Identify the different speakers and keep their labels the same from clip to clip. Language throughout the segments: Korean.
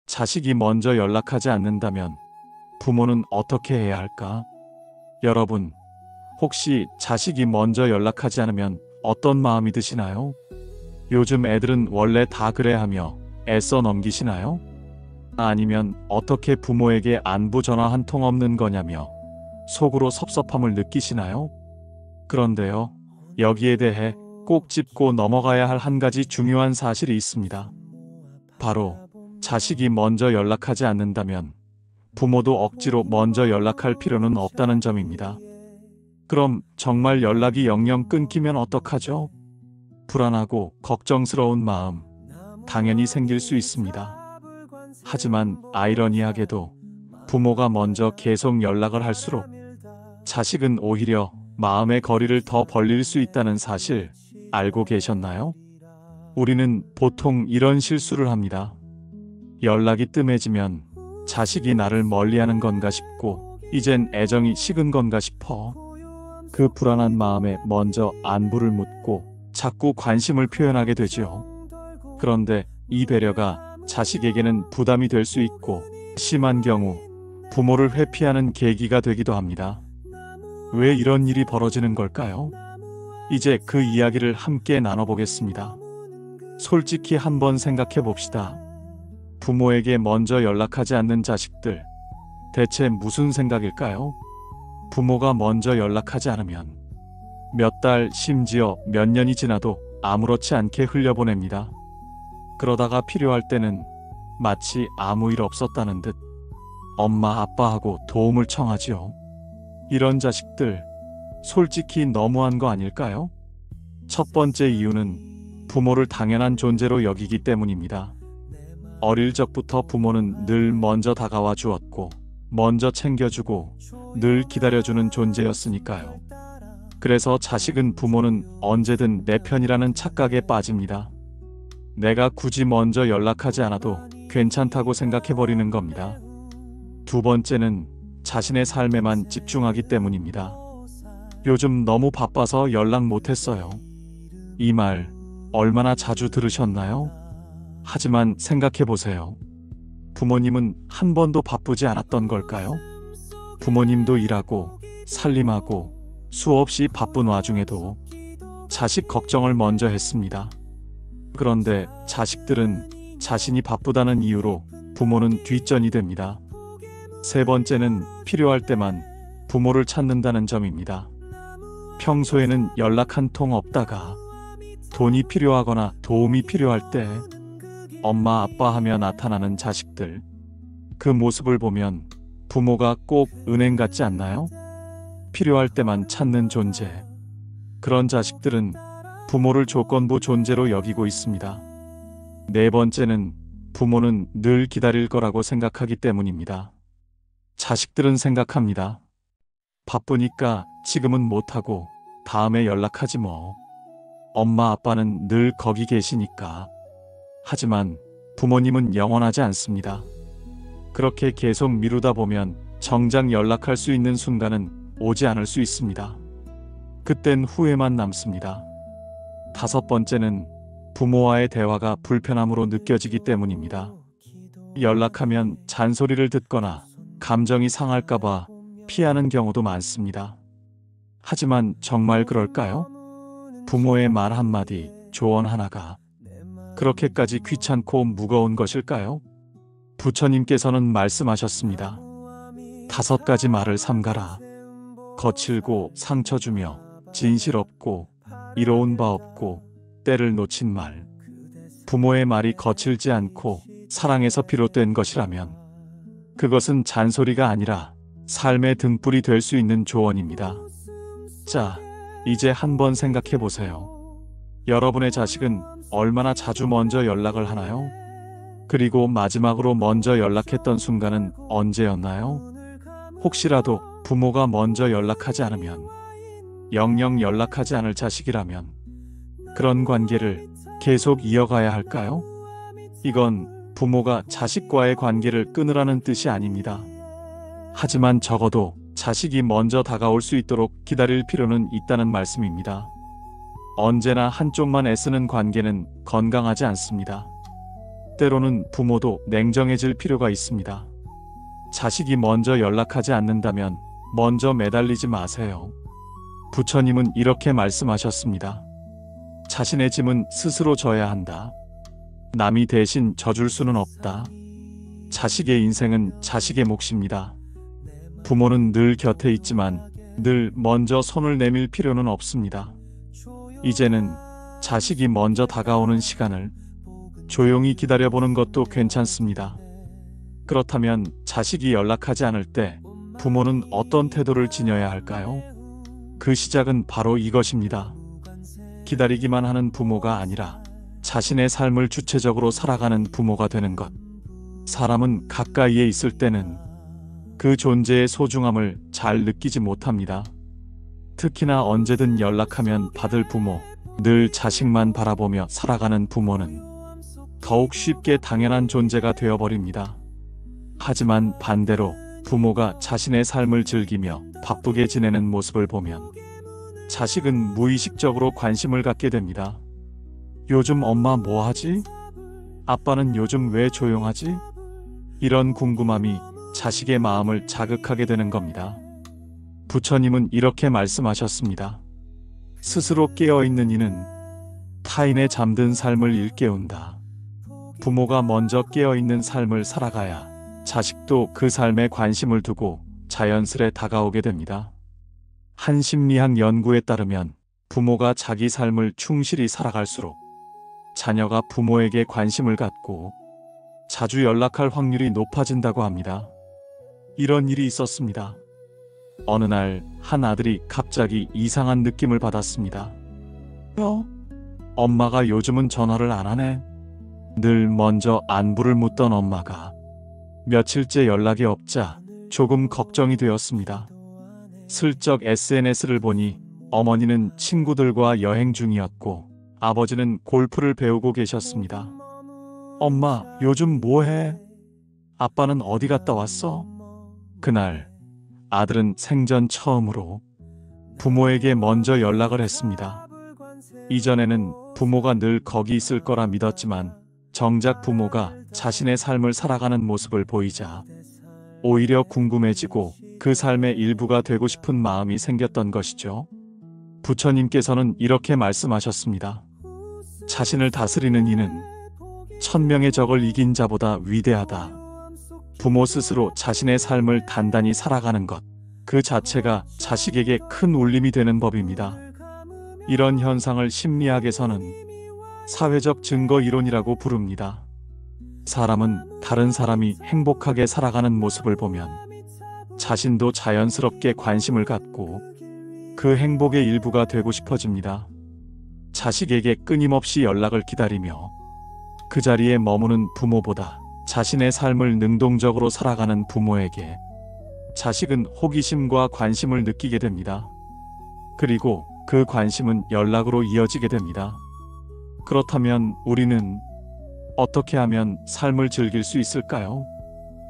Speaker 1: 자식이 먼저 연락하지 않는다면 부모는 어떻게 해야 할까? 여러분, 혹시 자식이 먼저 연락하지 않으면 어떤 마음이 드시나요? 요즘 애들은 원래 다 그래 하며 애써 넘기시나요? 아니면 어떻게 부모에게 안부 전화 한 통 없는 거냐며 속으로 섭섭함을 느끼시나요? 그런데요, 여기에 대해 꼭 짚고 넘어가야 할 한 가지 중요한 사실이 있습니다. 바로 자식이 먼저 연락하지 않는다면 부모도 억지로 먼저 연락할 필요는 없다는 점입니다. 그럼 정말 연락이 영영 끊기면 어떡하죠? 불안하고 걱정스러운 마음 당연히 생길 수 있습니다. 하지만 아이러니하게도 부모가 먼저 계속 연락을 할수록 자식은 오히려 마음의 거리를 더 벌릴 수 있다는 사실 알고 계셨나요? 우리는 보통 이런 실수를 합니다. 연락이 뜸해지면 자식이 나를 멀리하는 건가 싶고 이젠 애정이 식은 건가 싶어 그 불안한 마음에 먼저 안부를 묻고 자꾸 관심을 표현하게 되지요. 그런데 이 배려가 자식에게는 부담이 될 수 있고 심한 경우 부모를 회피하는 계기가 되기도 합니다. 왜 이런 일이 벌어지는 걸까요? 이제 그 이야기를 함께 나눠보겠습니다. 솔직히 한번 생각해 봅시다. 부모에게 먼저 연락하지 않는 자식들, 대체 무슨 생각일까요? 부모가 먼저 연락하지 않으면 몇 달, 심지어 몇 년이 지나도 아무렇지 않게 흘려보냅니다. 그러다가 필요할 때는 마치 아무 일 없었다는 듯 엄마, 아빠하고 도움을 청하지요. 이런 자식들, 솔직히 너무한 거 아닐까요? 첫 번째 이유는 부모를 당연한 존재로 여기기 때문입니다. 어릴 적부터 부모는 늘 먼저 다가와 주었고, 먼저 챙겨주고, 늘 기다려주는 존재였으니까요. 그래서 자식은 부모는 언제든 내 편이라는 착각에 빠집니다. 내가 굳이 먼저 연락하지 않아도 괜찮다고 생각해버리는 겁니다. 두 번째는 자신의 삶에만 집중하기 때문입니다. 요즘 너무 바빠서 연락 못했어요. 이 말 얼마나 자주 들으셨나요? 하지만 생각해보세요. 부모님은 한 번도 바쁘지 않았던 걸까요? 부모님도 일하고 살림하고 수없이 바쁜 와중에도 자식 걱정을 먼저 했습니다. 그런데 자식들은 자신이 바쁘다는 이유로 부모는 뒷전이 됩니다. 세 번째는 필요할 때만 부모를 찾는다는 점입니다. 평소에는 연락 한 통 없다가 돈이 필요하거나 도움이 필요할 때 엄마, 아빠 하며 나타나는 자식들. 그 모습을 보면 부모가 꼭 은행 같지 않나요? 필요할 때만 찾는 존재. 그런 자식들은 부모를 조건부 존재로 여기고 있습니다. 네 번째는 부모는 늘 기다릴 거라고 생각하기 때문입니다. 자식들은 생각합니다. 바쁘니까 지금은 못하고 다음에 연락하지 뭐. 엄마, 아빠는 늘 거기 계시니까. 하지만 부모님은 영원하지 않습니다. 그렇게 계속 미루다 보면 정작 연락할 수 있는 순간은 오지 않을 수 있습니다. 그땐 후회만 남습니다. 다섯 번째는 부모와의 대화가 불편함으로 느껴지기 때문입니다. 연락하면 잔소리를 듣거나 감정이 상할까봐 피하는 경우도 많습니다. 하지만 정말 그럴까요? 부모의 말 한마디, 조언 하나가 그렇게까지 귀찮고 무거운 것일까요? 부처님께서는 말씀하셨습니다. 5가지 말을 삼가라. 거칠고 상처 주며 진실 없고 이로운 바 없고 때를 놓친 말. 부모의 말이 거칠지 않고 사랑에서 비롯된 것이라면 그것은 잔소리가 아니라 삶의 등불이 될 수 있는 조언입니다. 자, 이제 한번 생각해 보세요. 여러분의 자식은 얼마나 자주 먼저 연락을 하나요? 그리고 마지막으로 먼저 연락했던 순간은 언제였나요? 혹시라도 부모가 먼저 연락하지 않으면, 영영 연락하지 않을 자식이라면 그런 관계를 계속 이어가야 할까요? 이건 부모가 자식과의 관계를 끊으라는 뜻이 아닙니다. 하지만 적어도 자식이 먼저 다가올 수 있도록 기다릴 필요는 있다는 말씀입니다. 언제나 한쪽만 애쓰는 관계는 건강하지 않습니다. 때로는 부모도 냉정해질 필요가 있습니다. 자식이 먼저 연락하지 않는다면 먼저 매달리지 마세요. 부처님은 이렇게 말씀하셨습니다. 자신의 짐은 스스로 져야 한다. 남이 대신 져줄 수는 없다. 자식의 인생은 자식의 몫입니다. 부모는 늘 곁에 있지만 늘 먼저 손을 내밀 필요는 없습니다. 이제는 자식이 먼저 다가오는 시간을 조용히 기다려보는 것도 괜찮습니다. 그렇다면 자식이 연락하지 않을 때 부모는 어떤 태도를 지녀야 할까요? 그 시작은 바로 이것입니다. 기다리기만 하는 부모가 아니라 자신의 삶을 주체적으로 살아가는 부모가 되는 것. 사람은 가까이에 있을 때는 그 존재의 소중함을 잘 느끼지 못합니다. 특히나 언제든 연락하면 받을 부모, 늘 자식만 바라보며 살아가는 부모는 더욱 쉽게 당연한 존재가 되어버립니다. 하지만 반대로 부모가 자신의 삶을 즐기며 바쁘게 지내는 모습을 보면 자식은 무의식적으로 관심을 갖게 됩니다. 요즘 엄마 뭐 하지? 아빠는 요즘 왜 조용하지? 이런 궁금함이 자식의 마음을 자극하게 되는 겁니다. 부처님은 이렇게 말씀하셨습니다. 스스로 깨어있는 이는 타인의 잠든 삶을 일깨운다. 부모가 먼저 깨어있는 삶을 살아가야 자식도 그 삶에 관심을 두고 자연스레 다가오게 됩니다. 한 심리학 연구에 따르면 부모가 자기 삶을 충실히 살아갈수록 자녀가 부모에게 관심을 갖고 자주 연락할 확률이 높아진다고 합니다. 이런 일이 있었습니다. 어느 날 한 아들이 갑자기 이상한 느낌을 받았습니다. 엄마가 요즘은 전화를 안 하네. 늘 먼저 안부를 묻던 엄마가 며칠째 연락이 없자 조금 걱정이 되었습니다. 슬쩍 SNS를 보니 어머니는 친구들과 여행 중이었고 아버지는 골프를 배우고 계셨습니다. 엄마, 요즘 뭐해? 아빠는 어디 갔다 왔어? 그날 아들은 생전 처음으로 부모에게 먼저 연락을 했습니다. 이전에는 부모가 늘 거기 있을 거라 믿었지만 정작 부모가 자신의 삶을 살아가는 모습을 보이자 오히려 궁금해지고 그 삶의 일부가 되고 싶은 마음이 생겼던 것이죠. 부처님께서는 이렇게 말씀하셨습니다. 자신을 다스리는 이는 1000명의 적을 이긴 자보다 위대하다. 부모 스스로 자신의 삶을 단단히 살아가는 것, 그 자체가 자식에게 큰 울림이 되는 법입니다. 이런 현상을 심리학에서는 사회적 증거 이론이라고 부릅니다. 사람은 다른 사람이 행복하게 살아가는 모습을 보면 자신도 자연스럽게 관심을 갖고 그 행복의 일부가 되고 싶어집니다. 자식에게 끊임없이 연락을 기다리며 그 자리에 머무는 부모보다 자신의 삶을 능동적으로 살아가는 부모에게 자식은 호기심과 관심을 느끼게 됩니다. 그리고 그 관심은 연락으로 이어지게 됩니다. 그렇다면 우리는 어떻게 하면 삶을 즐길 수 있을까요?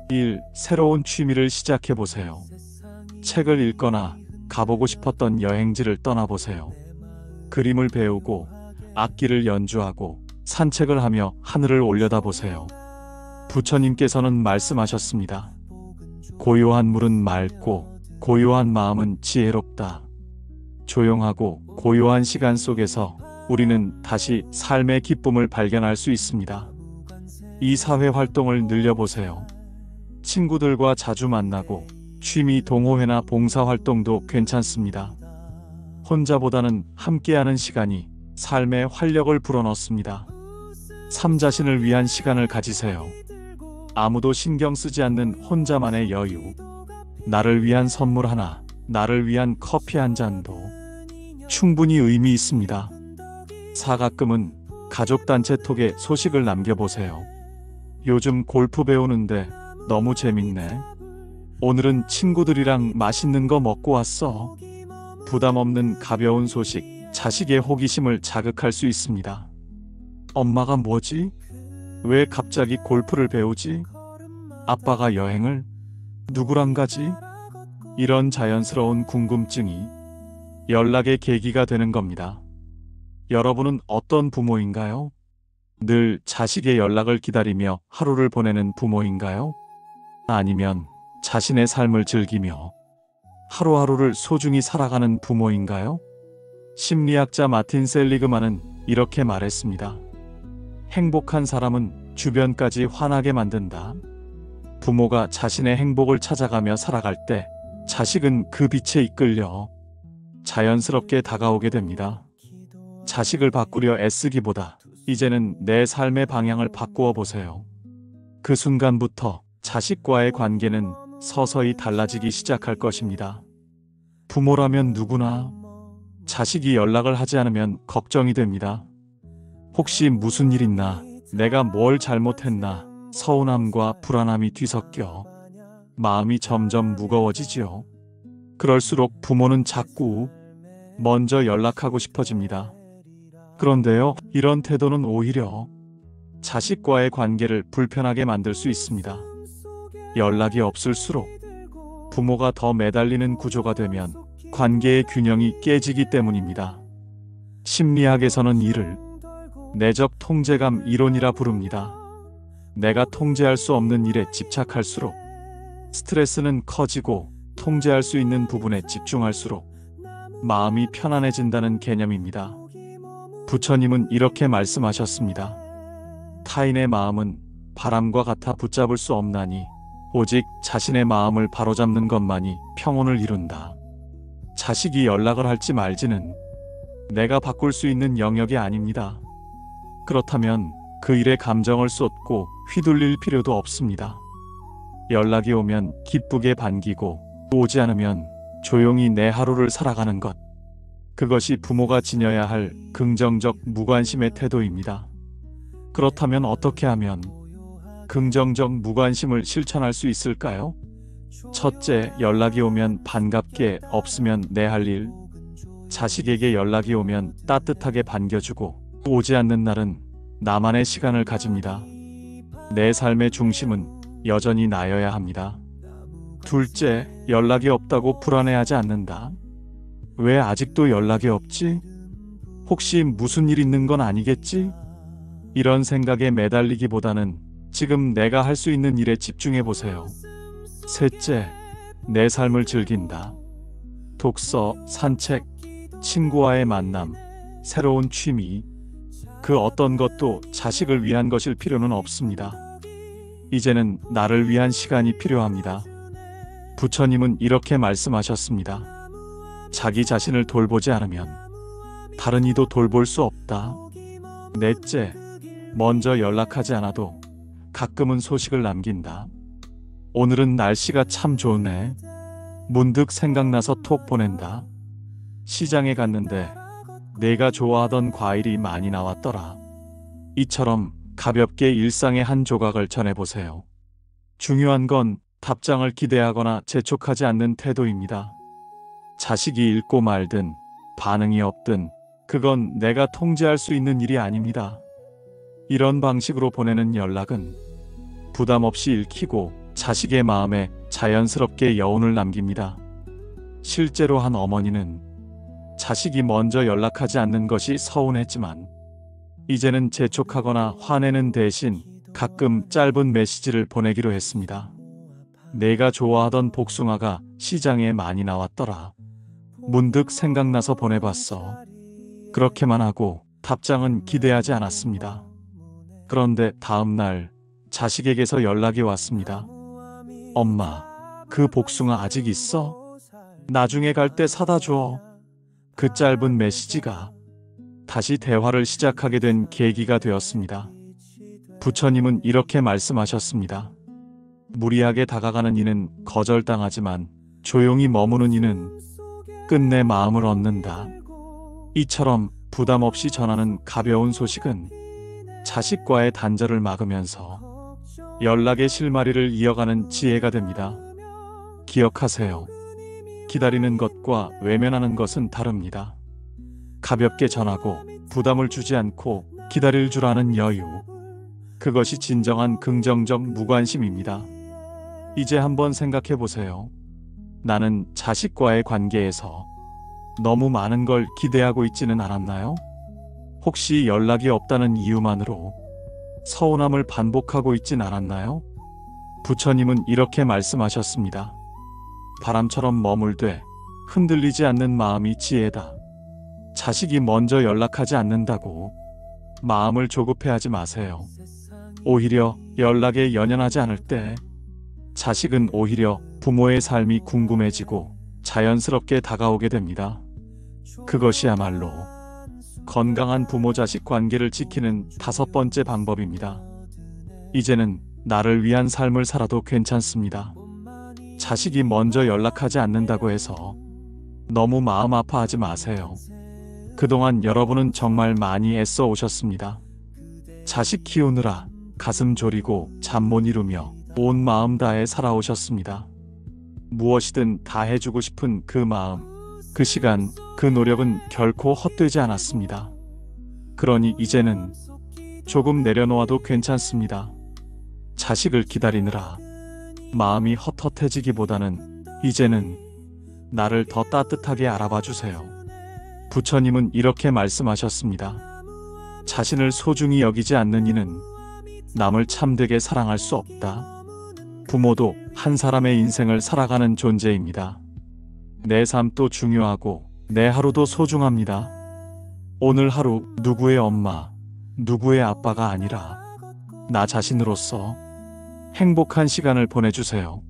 Speaker 1: 1. 새로운 취미를 시작해보세요. 책을 읽거나 가보고 싶었던 여행지를 떠나보세요. 그림을 배우고 악기를 연주하고 산책을 하며 하늘을 올려다보세요. 부처님께서는 말씀하셨습니다. 고요한 물은 맑고 고요한 마음은 지혜롭다. 조용하고 고요한 시간 속에서 우리는 다시 삶의 기쁨을 발견할 수 있습니다. 이 사회 활동을 늘려보세요. 친구들과 자주 만나고 취미 동호회나 봉사활동도 괜찮습니다. 혼자보다는 함께하는 시간이 삶의 활력을 불어넣습니다. 삶 자신을 위한 시간을 가지세요. 아무도 신경 쓰지 않는 혼자만의 여유, 나를 위한 선물 하나, 나를 위한 커피 한 잔도 충분히 의미 있습니다. 가끔은 가족단체 톡에 소식을 남겨보세요. 요즘 골프 배우는데 너무 재밌네. 오늘은 친구들이랑 맛있는 거 먹고 왔어. 부담 없는 가벼운 소식, 자식의 호기심을 자극할 수 있습니다. 엄마가 뭐지? 왜 갑자기 골프를 배우지? 아빠가 여행을? 누구랑 가지? 이런 자연스러운 궁금증이 연락의 계기가 되는 겁니다. 여러분은 어떤 부모인가요? 늘 자식의 연락을 기다리며 하루를 보내는 부모인가요? 아니면 자신의 삶을 즐기며 하루하루를 소중히 살아가는 부모인가요? 심리학자 마틴 셀리그만은 이렇게 말했습니다. 행복한 사람은 주변까지 화나게 만든다. 부모가 자신의 행복을 찾아가며 살아갈 때 자식은 그 빛에 이끌려 자연스럽게 다가오게 됩니다. 자식을 바꾸려 애쓰기보다 이제는 내 삶의 방향을 바꾸어 보세요. 그 순간부터 자식과의 관계는 서서히 달라지기 시작할 것입니다. 부모라면 누구나 자식이 연락을 하지 않으면 걱정이 됩니다. 혹시 무슨 일 있나? 내가 뭘 잘못했나? 서운함과 불안함이 뒤섞여 마음이 점점 무거워지지요. 그럴수록 부모는 자꾸 먼저 연락하고 싶어집니다. 그런데요, 이런 태도는 오히려 자식과의 관계를 불편하게 만들 수 있습니다. 연락이 없을수록 부모가 더 매달리는 구조가 되면 관계의 균형이 깨지기 때문입니다. 심리학에서는 이를 내적 통제감 이론이라 부릅니다. 내가 통제할 수 없는 일에 집착할수록 스트레스는 커지고 통제할 수 있는 부분에 집중할수록 마음이 편안해진다는 개념입니다. 부처님은 이렇게 말씀하셨습니다. 타인의 마음은 바람과 같아 붙잡을 수 없나니 오직 자신의 마음을 바로잡는 것만이 평온을 이룬다. 자식이 연락을 할지 말지는 내가 바꿀 수 있는 영역이 아닙니다. 그렇다면 그 일에 감정을 쏟고 휘둘릴 필요도 없습니다. 연락이 오면 기쁘게 반기고 오지 않으면 조용히 내 하루를 살아가는 것. 그것이 부모가 지녀야 할 긍정적 무관심의 태도입니다. 그렇다면 어떻게 하면 긍정적 무관심을 실천할 수 있을까요? 첫째, 연락이 오면 반갑게, 없으면 내 할 일. 자식에게 연락이 오면 따뜻하게 반겨주고 오지 않는 날은 나만의 시간을 가집니다. 내 삶의 중심은 여전히 나여야 합니다. 둘째, 연락이 없다고 불안해하지 않는다. 왜 아직도 연락이 없지? 혹시 무슨 일 있는 건 아니겠지? 이런 생각에 매달리기보다는 지금 내가 할 수 있는 일에 집중해 보세요. 셋째, 내 삶을 즐긴다. 독서, 산책, 친구와의 만남, 새로운 취미, 그 어떤 것도 자식을 위한 것일 필요는 없습니다. 이제는 나를 위한 시간이 필요합니다. 부처님은 이렇게 말씀하셨습니다. 자기 자신을 돌보지 않으면 다른 이도 돌볼 수 없다. 넷째, 먼저 연락하지 않아도 가끔은 소식을 남긴다. 오늘은 날씨가 참 좋네. 문득 생각나서 톡 보낸다. 시장에 갔는데 내가 좋아하던 과일이 많이 나왔더라. 이처럼 가볍게 일상의 한 조각을 전해보세요. 중요한 건 답장을 기대하거나 재촉하지 않는 태도입니다. 자식이 읽고 말든 반응이 없든 그건 내가 통제할 수 있는 일이 아닙니다. 이런 방식으로 보내는 연락은 부담 없이 읽히고 자식의 마음에 자연스럽게 여운을 남깁니다. 실제로 한 어머니는 자식이 먼저 연락하지 않는 것이 서운했지만 이제는 재촉하거나 화내는 대신 가끔 짧은 메시지를 보내기로 했습니다. 내가 좋아하던 복숭아가 시장에 많이 나왔더라. 문득 생각나서 보내봤어. 그렇게만 하고 답장은 기대하지 않았습니다. 그런데 다음 날 자식에게서 연락이 왔습니다. 엄마, 그 복숭아 아직 있어? 나중에 갈 때 사다 줘. 그 짧은 메시지가 다시 대화를 시작하게 된 계기가 되었습니다. 부처님은 이렇게 말씀하셨습니다. 무리하게 다가가는 이는 거절당하지만 조용히 머무는 이는 끝내 마음을 얻는다. 이처럼 부담 없이 전하는 가벼운 소식은 자식과의 단절을 막으면서 연락의 실마리를 이어가는 지혜가 됩니다. 기억하세요. 기다리는 것과 외면하는 것은 다릅니다. 가볍게 전하고 부담을 주지 않고 기다릴 줄 아는 여유. 그것이 진정한 긍정적 무관심입니다. 이제 한번 생각해 보세요. 나는 자식과의 관계에서 너무 많은 걸 기대하고 있지는 않았나요? 혹시 연락이 없다는 이유만으로 서운함을 반복하고 있진 않았나요? 부처님은 이렇게 말씀하셨습니다. 바람처럼 머물되 흔들리지 않는 마음이 지혜다. 자식이 먼저 연락하지 않는다고 마음을 조급해하지 마세요. 오히려 연락에 연연하지 않을 때 자식은 오히려 부모의 삶이 궁금해지고 자연스럽게 다가오게 됩니다. 그것이야말로 건강한 부모-자식 관계를 지키는 5번째 방법입니다. 이제는 나를 위한 삶을 살아도 괜찮습니다. 자식이 먼저 연락하지 않는다고 해서 너무 마음 아파하지 마세요. 그동안 여러분은 정말 많이 애써 오셨습니다. 자식 키우느라 가슴 졸이고 잠 못 이루며 온 마음 다해 살아오셨습니다. 무엇이든 다 해주고 싶은 그 마음, 그 시간, 그 노력은 결코 헛되지 않았습니다. 그러니 이제는 조금 내려놓아도 괜찮습니다. 자식을 기다리느라 마음이 헛헛해지기보다는 이제는 나를 더 따뜻하게 알아봐 주세요. 부처님은 이렇게 말씀하셨습니다. 자신을 소중히 여기지 않는 이는 남을 참되게 사랑할 수 없다. 부모도 한 사람의 인생을 살아가는 존재입니다. 내 삶도 중요하고 내 하루도 소중합니다. 오늘 하루 누구의 엄마, 누구의 아빠가 아니라 나 자신으로서 행복한 시간을 보내주세요.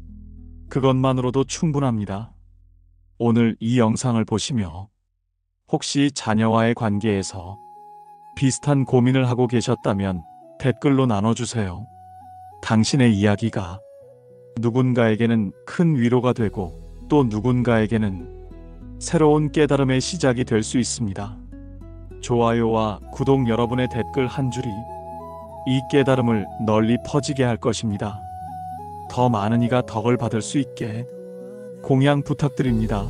Speaker 1: 그것만으로도 충분합니다. 오늘 이 영상을 보시며 혹시 자녀와의 관계에서 비슷한 고민을 하고 계셨다면 댓글로 나눠주세요. 당신의 이야기가 누군가에게는 큰 위로가 되고 또 누군가에게는 새로운 깨달음의 시작이 될 수 있습니다. 좋아요와 구독, 여러분의 댓글 한 줄이 이 깨달음을 널리 퍼지게 할 것입니다. 더 많은 이가 덕을 받을 수 있게 공양 부탁드립니다.